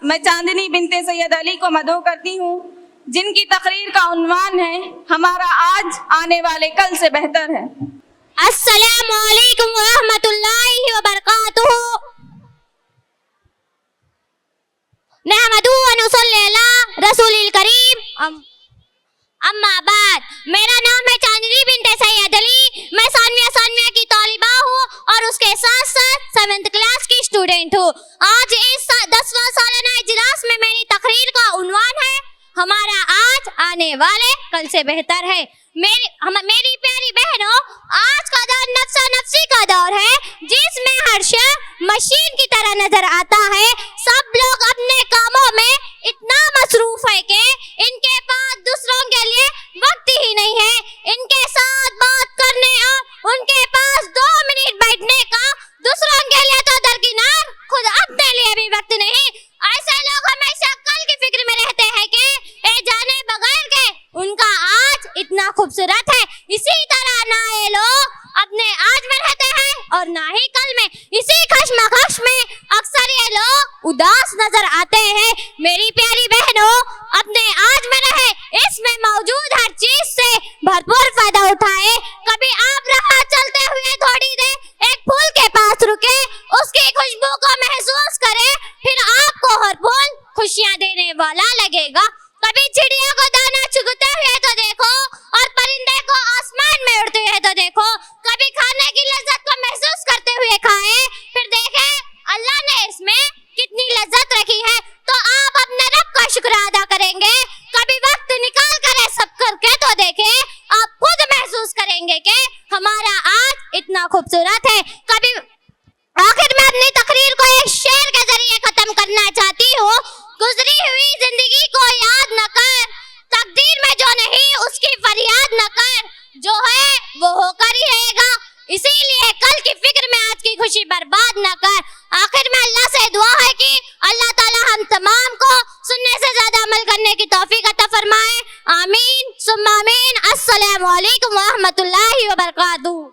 मैं चांदनी बिनते सैयद अली को मदहू करती हूँ, जिनकी तकरीर का उन्वान है हमारा आज आने वाले कल से बेहतर है। अस्सलामु अलैकुम व रहमतुल्लाहि व बरकातुहू। नहमदु व नुसल्ली अला रसूलिल करीम अम्मा बाद। मेरा नाम है चांदनी बिनते सैयद अली। मैं सानविया की तालिबा हूँ और उसके साथ साथ 7th क्लास की स्टूडेंट हूँ। आज इस 10वां सालाना इजलास में मेरी तकरीर का उन्वान है हमारा आज आने वाले कल से बेहतर है। मेरी प्यारी बहनों, आज का दौर नफ्सा नफ्सी का दौर है, जिसमें हर शय मशीन की तरह नजर आता है। सब लोग अपने कामों में इतना मसरूफ है कि इनके पास दूसरों के लिए वक्त ही नहीं है। इनके साथ बात करने और उनके पास 2 मिनट बैठने का दूसरों के लिए तो दरकिनार खुद अपने लिए भी वक्त नहीं। ऐसे लोग हमेशा कल की फिक्र में रहते हैं कि जाने बगैर के उनका आज इतना खूबसूरत है। इसी तरह ना ये लोग अपने आज में रहते हैं और ना ही कल में। इसी कश्मकश में अक्सर ये लोग उदास नजर आते हैं। मेरी प्यारी बहनों, अपने आज में रहे, इसमें मौजूद हर चीज से भरपूर फायदा उठाए। कभी आप राह चलते हुए थोड़ी देर एक फूल के पास रुके, उसकी खुशबू को महसूस करें, फिर आपको हर फूल खुशियां देने वाला लगेगा। कभी चिड़िया को दाना चुगते हुए तो देखो और परिंदे को आसमान में उड़ते हुए तो देखो। कभी खाने की लज्जत को महसूस करते हुए खाए, फिर देखे अल्लाह ने इसमें कितनी लज्जत रखी है, तो आप अपने रब का शुक्र अदा करेंगे। कभी वक्त निकाल कर सब करके तो देखे, आप खुद महसूस करेंगे कि हमारा आज इतना खूबसूरत है। कभी आखिर में अपनी तकरीर को एक शेर के जरिए खत्म करना चाहती हूँ। गुजरी हुई जिंदगी को याद न कर, तकदीर में जो नहीं उसकी फरियाद न कर, जो है वो होकर ही रहेगा। इसीलिए कल की फिक्र में आज की खुशी बर्बाद न कर। आखिर में अल्लाह से दुआ है कि अल्लाह ताला हम तमाम को सुनने से ज्यादा अमल करने की तौफीक अता फरमाए। आमीन सुम्मा आमीन। अस्सलामु अलैकुम व रहमतुल्लाहि व बरकातुहू।